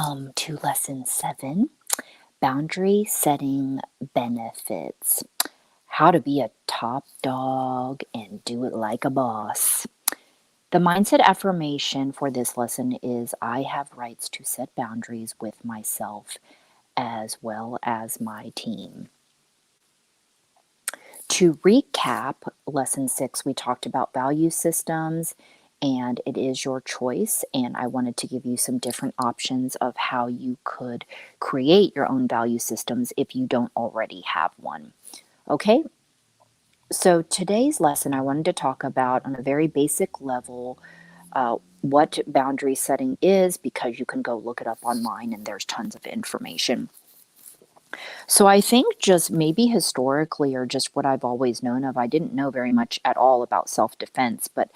To lesson 7, boundary setting benefits. How to be a top dog and do it like a boss. The mindset affirmation for this lesson is I have rights to set boundaries with myself as well as my team. To recap, lesson 6, we talked about value systems, and it is your choice. And I wanted to give you some different options of how you could create your own value systems if you don't already have one. Okay, so today's lesson, I wanted to talk about on a very basic level what boundary setting is, because you can go look it up online and there's tons of information. So I think just maybe historically, or just what I've always known of, I didn't know very much at all about self-defense, but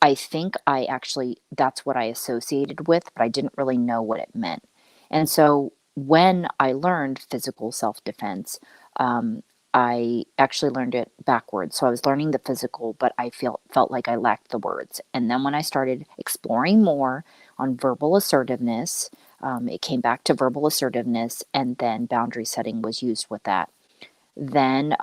I think I actually, that's what I associated with, but I didn't really know what it meant. And so when I learned physical self-defense, I actually learned it backwards. So I was learning the physical, but I felt like I lacked the words. And then when I started exploring more on verbal assertiveness, it came back to verbal assertiveness, and then boundary setting was used with that. Then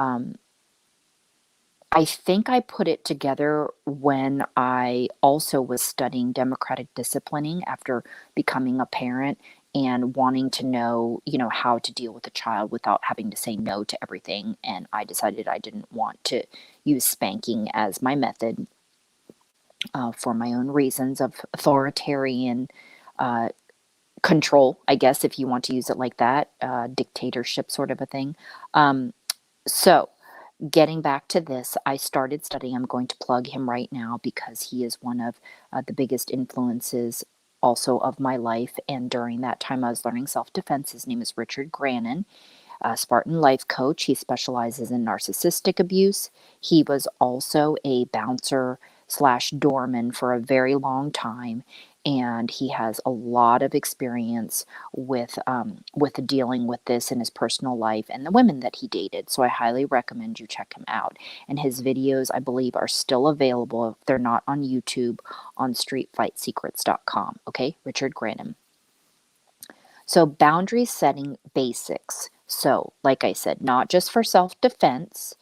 I think I put it together when I also was studying democratic disciplining after becoming a parent and wanting to know, how to deal with a child without having to say no to everything. And I decided I didn't want to use spanking as my method for my own reasons of authoritarian control, I guess, if you want to use it like that, dictatorship sort of a thing. So getting back to this, I started studying. I'm going to plug him right now because he is one of the biggest influences also of my life. And during that time, I was learning self-defense. His name is Richard Grannon, a Spartan life coach. He specializes in narcissistic abuse. He was also a bouncer slash doorman for a very long time, and he has a lot of experience with dealing with this in his personal life and the women that he dated. So I highly recommend you check him out. And his videos, I believe, are still available if they're not on YouTube, on streetfightsecrets.com. Okay, Richard Grannon. So boundary setting basics. So, like I said, not just for self-defense,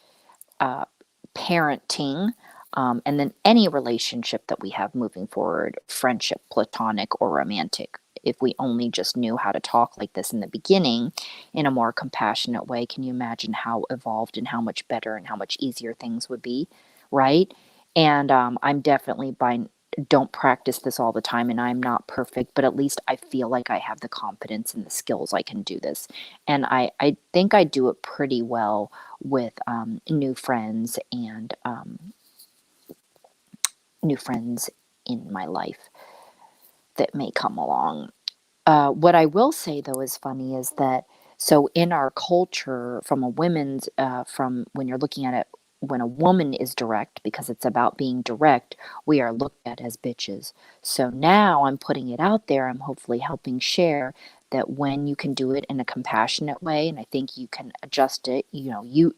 parenting, and then any relationship that we have moving forward, friendship, platonic or romantic. If we only just knew how to talk like this in the beginning in a more compassionate way, can you imagine how evolved and how much better and how much easier things would be, right? And I'm definitely don't practice this all the time, and I'm not perfect, but at least I feel like I have the confidence and the skills I can do this. And I think I do it pretty well with new friends and new friends in my life that may come along. What I will say, though, is funny is that, so in our culture, from a women's, from when you're looking at it, when a woman is direct, because it's about being direct, we are looked at as bitches. So now I'm putting it out there. I'm hopefully helping share that when you can do it in a compassionate way, and I think you can adjust it, you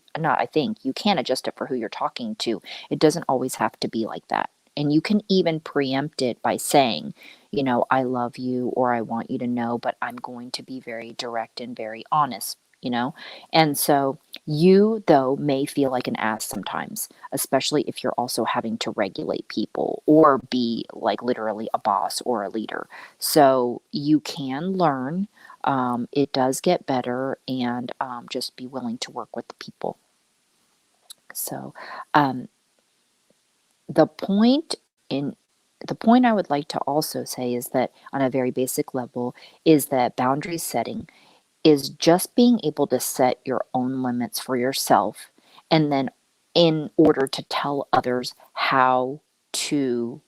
can adjust it for who you're talking to. It doesn't always have to be like that. And you can even preempt it by saying, I love you, or I want you to know, but I'm going to be very direct and very honest. And so you, though, may feel like an ass sometimes, especially if you're also having to regulate people or be like literally a boss or a leader. So you can learn. It does get better, and just be willing to work with the people. So the point in the point I would like to also say is that on a very basic level is that boundary setting is just being able to set your own limits for yourself, and then in order to tell others how you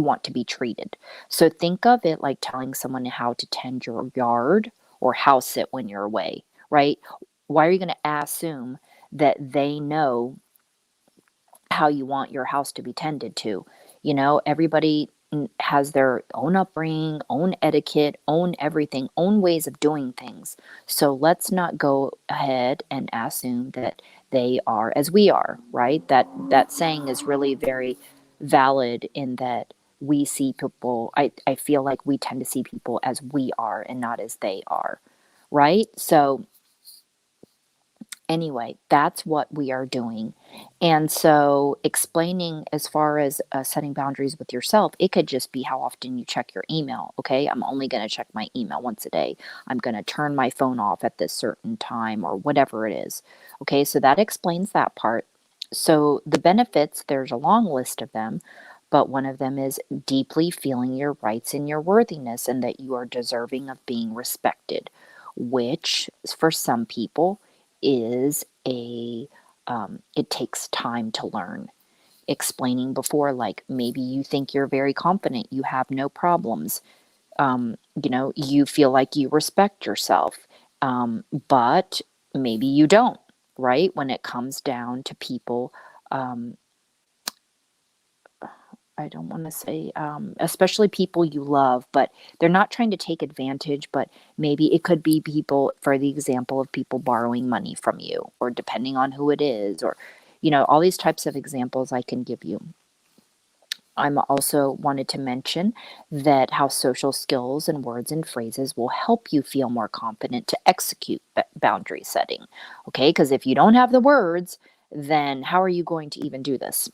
want to be treated. So think of it like telling someone how to tend your yard or house it when you're away, right? Why are you going to assume that they know how you want your house to be tended to? Everybody has their own upbringing, own etiquette, own everything, own ways of doing things. So let's not go ahead and assume that they are as we are, right? That saying is really very valid, in that we see people, I feel like we tend to see people as we are and not as they are, right? So anyway, that's what we are doing. And so, explaining as far as setting boundaries with yourself, it could just be how often you check your email. Okay, I'm only going to check my email once a day. I'm going to turn my phone off at this certain time or whatever it is. Okay, so that explains that part. So, the benefits, there's a long list of them, but one of them is deeply feeling your rights and your worthiness and that you are deserving of being respected, which for some people is it takes time to learn. Explaining before, like maybe you think you're very confident, you have no problems, you feel like you respect yourself, but maybe you don't, right? When it comes down to people, um, I don't want to say, especially people you love, but they're not trying to take advantage, but maybe it could be people, for the example of people borrowing money from you, or depending on who it is, or, all these types of examples I can give you. I'm also wanted to mention that how social skills and words and phrases will help you feel more confident to execute boundary setting. Okay, because if you don't have the words, then how are you going to even do this?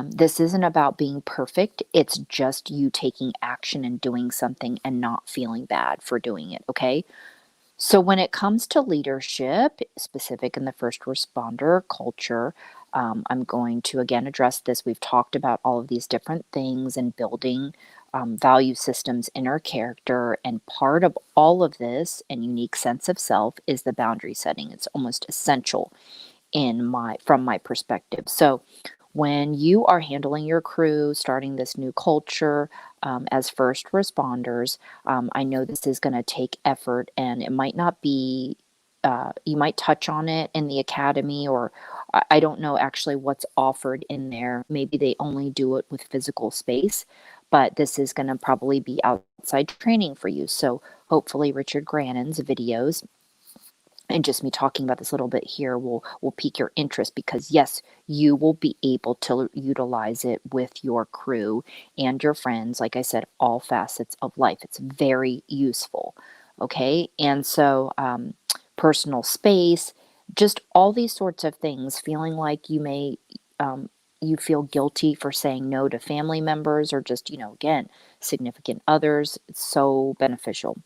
This isn't about being perfect. It's just you taking action and doing something and not feeling bad for doing it. Okay. So, when it comes to leadership, specific in the first responder culture, I'm going to again address this. We've talked about all of these different things and building value systems, inner character, and part of all of this and unique sense of self is the boundary setting. It's almost essential from my perspective. So when you are handling your crew, starting this new culture as first responders, I know this is going to take effort, and it might not be. You might touch on it in the academy, or I don't know actually what's offered in there. Maybe they only do it with physical space, but this is going to probably be outside training for you. So hopefully, Richard Grannon's videos and just me talking about this a little bit here will pique your interest, because yes, you will be able to utilize it with your crew and your friends. Like I said, all facets of life, it's very useful. Okay, and so personal space, just all these sorts of things, feeling like you feel guilty for saying no to family members, or just, again, significant others. It's so beneficial.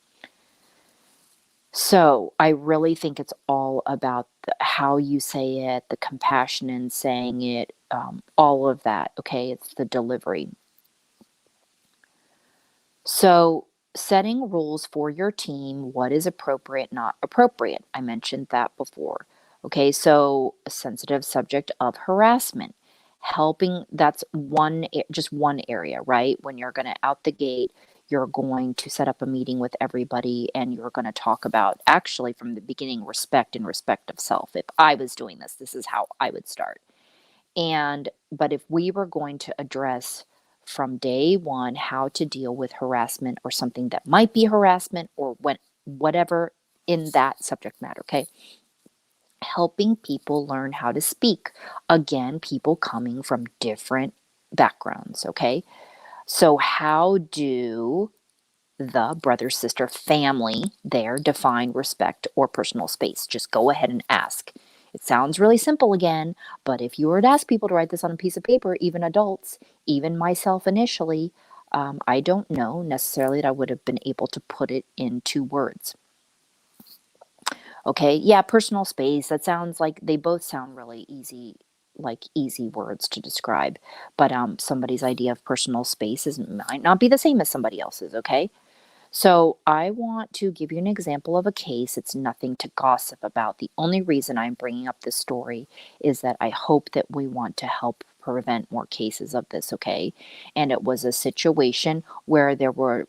So I really think it's all about how you say it, the compassion in saying it, all of that. Okay, it's the delivery. So, setting rules for your team, what is appropriate, not appropriate. I mentioned that before. Okay, so a sensitive subject of harassment. Helping, that's just one area, right? When you're going to out the gate, you're going to set up a meeting with everybody and you're going to talk about, actually, from the beginning, respect and respect of self. If I was doing this, this is how I would start. But if we were going to address from day one how to deal with harassment or something that might be harassment, or whatever in that subject matter, okay? Helping people learn how to speak. Again, people coming from different backgrounds, okay? So, how do the brother, sister, family there define respect or personal space? Just go ahead and ask. It sounds really simple again, but if you were to ask people to write this on a piece of paper, even adults, even myself initially, I don't know necessarily that I would have been able to put it into words. Okay, yeah, personal space, that sounds like they both sound really easy, like easy words to describe. But somebody's idea of personal space might not be the same as somebody else's, okay? So, I want to give you an example of a case. It's nothing to gossip about. The only reason I'm bringing up this story is that I hope that we want to help prevent more cases of this, okay? And it was a situation where there were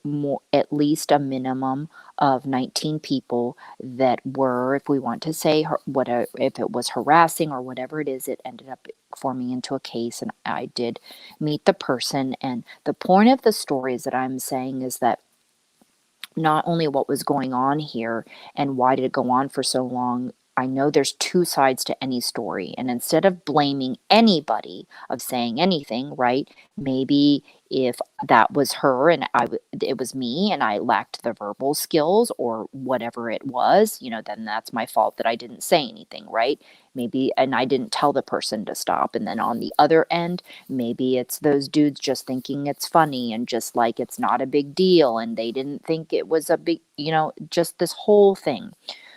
at least a minimum of 19 people that were, if we want to say, whatever, if it was harassing or whatever it is, it ended up forming into a case. And I did meet the person. And the point of the story is that I'm saying is that not only what was going on here and why did it go on for so long, I know there's two sides to any story. And instead of blaming anybody of saying anything, right? Maybe if that was her and it was me and I lacked the verbal skills or whatever it was, then that's my fault that I didn't say anything, right? Maybe, and I didn't tell the person to stop. And then on the other end, maybe it's those dudes just thinking it's funny and just like it's not a big deal and they didn't think it was a big, just this whole thing.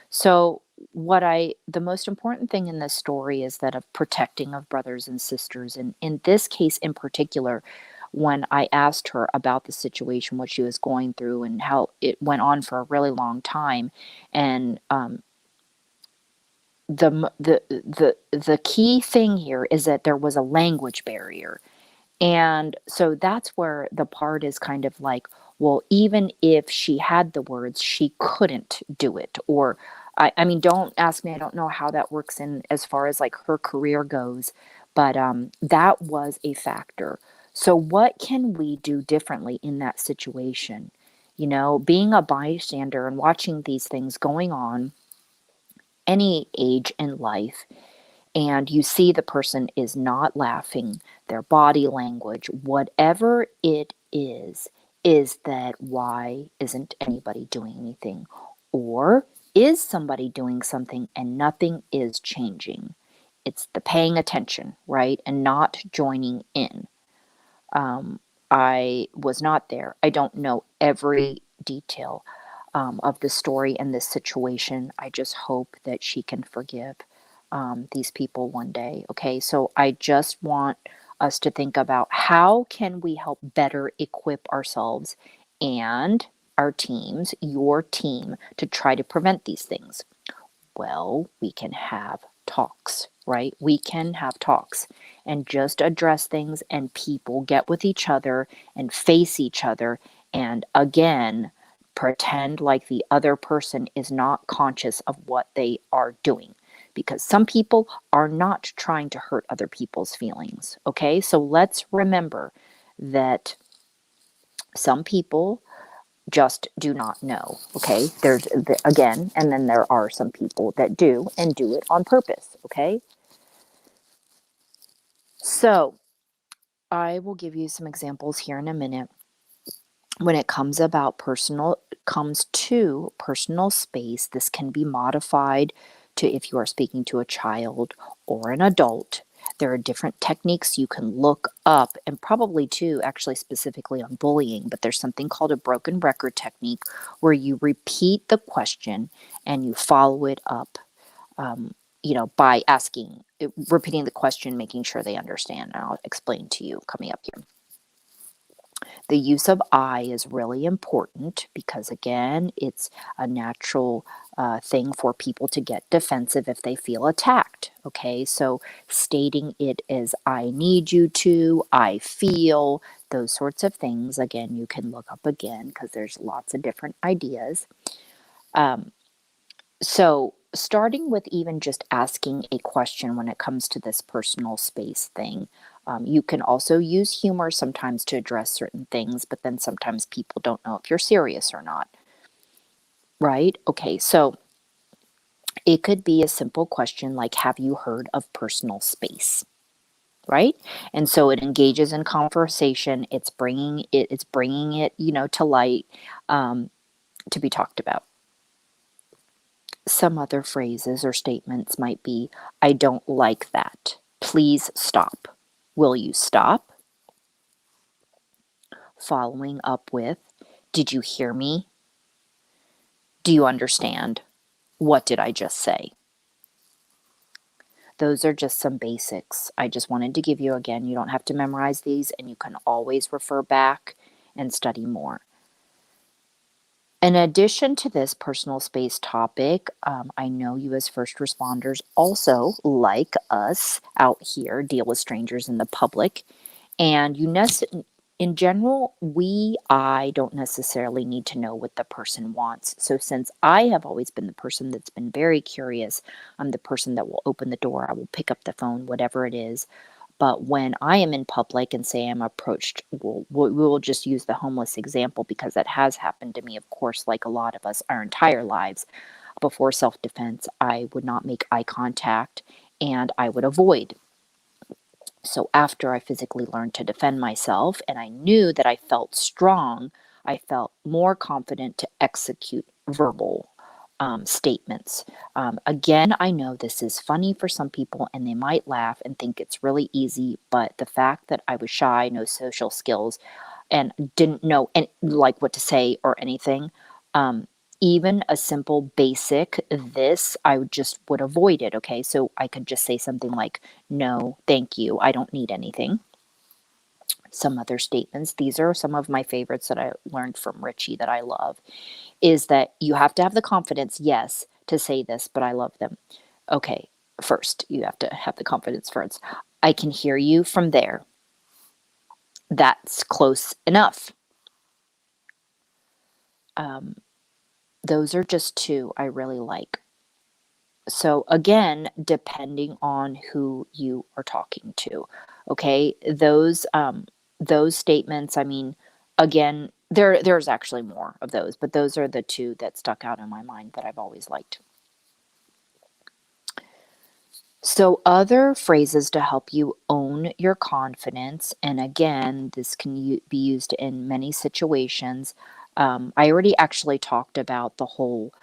So, the most important thing in this story is that of protecting of brothers and sisters. And in this case in particular, when I asked her about the situation, what she was going through, and how it went on for a really long time, and the key thing here is that there was a language barrier. And so that's where the part is kind of like, well, even if she had the words, she couldn't do it. Or, I mean, don't ask me. I don't know how that works in as far as like her career goes, but that was a factor. So, what can we do differently in that situation? Being a bystander and watching these things going on, any age in life, and you see the person is not laughing, their body language, whatever it is that why isn't anybody doing anything? Or is somebody doing something and nothing is changing? It's the paying attention, right? And not joining in. Um, I was not there. I don't know every detail of the story and this situation. I just hope that she can forgive these people one day. Okay, so I just want us to think about how can we help better equip ourselves and our teams, your team, to try to prevent these things. Well, we can have talks, right? We can have talks and just address things, and people get with each other and face each other. And again, pretend like the other person is not conscious of what they are doing. Because some people are not trying to hurt other people's feelings. Okay, so let's remember that some people just do not know. Okay, again, and then there are some people that do and do it on purpose. Okay, so I will give you some examples here in a minute. When it comes to personal space, this can be modified to if you are speaking to a child or an adult. There are different techniques you can look up, and probably too, actually specifically on bullying, but there's something called a broken record technique where you repeat the question and you follow it up, by repeating the question, making sure they understand. And I'll explain to you coming up here. The use of I is really important because, again, it's a natural thing for people to get defensive if they feel attacked. Okay, so stating it as I need you to, I feel, those sorts of things. Again, you can look up again because there's lots of different ideas. So, starting with even just asking a question when it comes to this personal space thing, you can also use humor sometimes to address certain things, but then sometimes people don't know if you're serious or not, right? Okay, so it could be a simple question like, have you heard of personal space? Right? And so it engages in conversation. It's bringing it, to light, to be talked about. Some other phrases or statements might be, I don't like that. Please stop. Will you stop? Following up with, did you hear me? Do you understand? What did I just say? Those are just some basics. I just wanted to give you, again, you don't have to memorize these, and you can always refer back and study more. In addition to this personal space topic, I know you as first responders also, like us out here, deal with strangers in the public. And in general, I don't necessarily need to know what the person wants. So since I have always been the person that's been very curious, I'm the person that will open the door, I will pick up the phone, whatever it is. But when I am in public and say I'm approached, we will just use the homeless example because that has happened to me, of course, like a lot of us, our entire lives. before self-defense, I would not make eye contact and I would avoid. So after I physically learned to defend myself and I knew that I felt strong, I felt more confident to execute verbal statements. Again, I know this is funny for some people and they might laugh and think it's really easy, but the fact that I was shy, no social skills, and didn't know like what to say or anything, um, even a simple basic this, I would avoid it. Okay, so I could just say something like, "No, thank you. I don't need anything." Some other statements. These are some of my favorites that I learned from Richie that I love. Is that you have to have the confidence, yes, to say this, but I love them. Okay, first you have to have the confidence first. I can hear you from there. That's close enough. Um, those are just two I really like. So again, depending on who you are talking to, okay? Those statements, I mean, again, there's actually more of those, but those are the two that stuck out in my mind that I've always liked. So other phrases to help you own your confidence, and again, this can be used in many situations. I already actually talked about the whole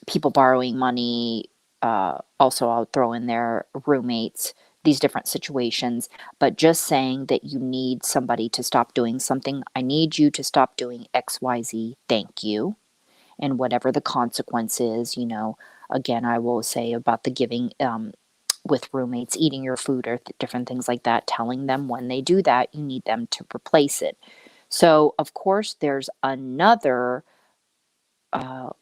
people borrowing money. Also, I'll throw in there roommates, these different situations, but just saying that you need somebody to stop doing something. I need you to stop doing XYZ. Thank you. And whatever the consequence is, again, I will say about the giving with roommates, eating your food or different things like that, telling them when they do that, you need them to replace it. So, of course, there's another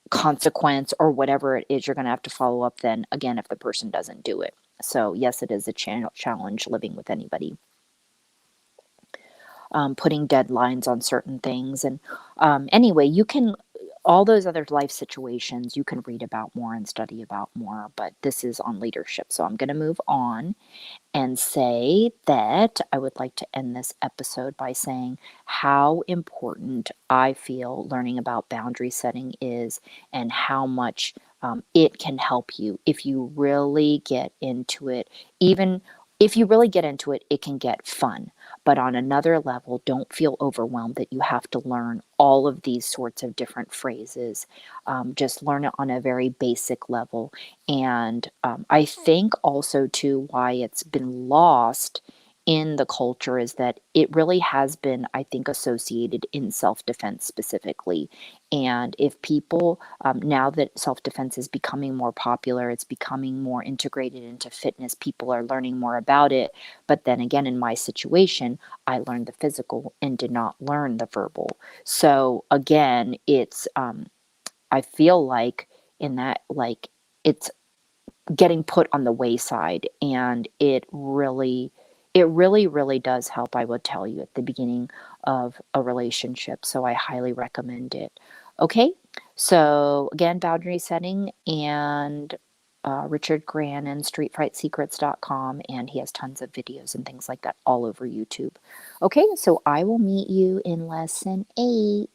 consequence or whatever it is you're going to have to follow up then again if the person doesn't do it. So yes, it is a challenge living with anybody. Putting deadlines on certain things, and anyway, you can, all those other life situations you can read about more and study about more, but this is on leadership, so I'm going to move on and say that I would like to end this episode by saying how important I feel learning about boundary setting is, and how much it can help you if you really get into it. Even if you really get into it, it can get fun. But on another level, don't feel overwhelmed that you have to learn all of these sorts of different phrases. Just learn it on a very basic level. And I think also, too, why it's been lost in the culture is that it really has been, I think, associated in self-defense specifically. And if people, now that self-defense is becoming more popular, it's becoming more integrated into fitness, people are learning more about it. But then again, in my situation, I learned the physical and did not learn the verbal. So again, it's, I feel like in that, like, it's getting put on the wayside, and it really does help, I would tell you, at the beginning of a relationship. So I highly recommend it. Okay, so again, boundary setting, and Richard Grannon, streetfightsecrets.com, and he has tons of videos and things like that all over YouTube. Okay, so I will meet you in lesson 8.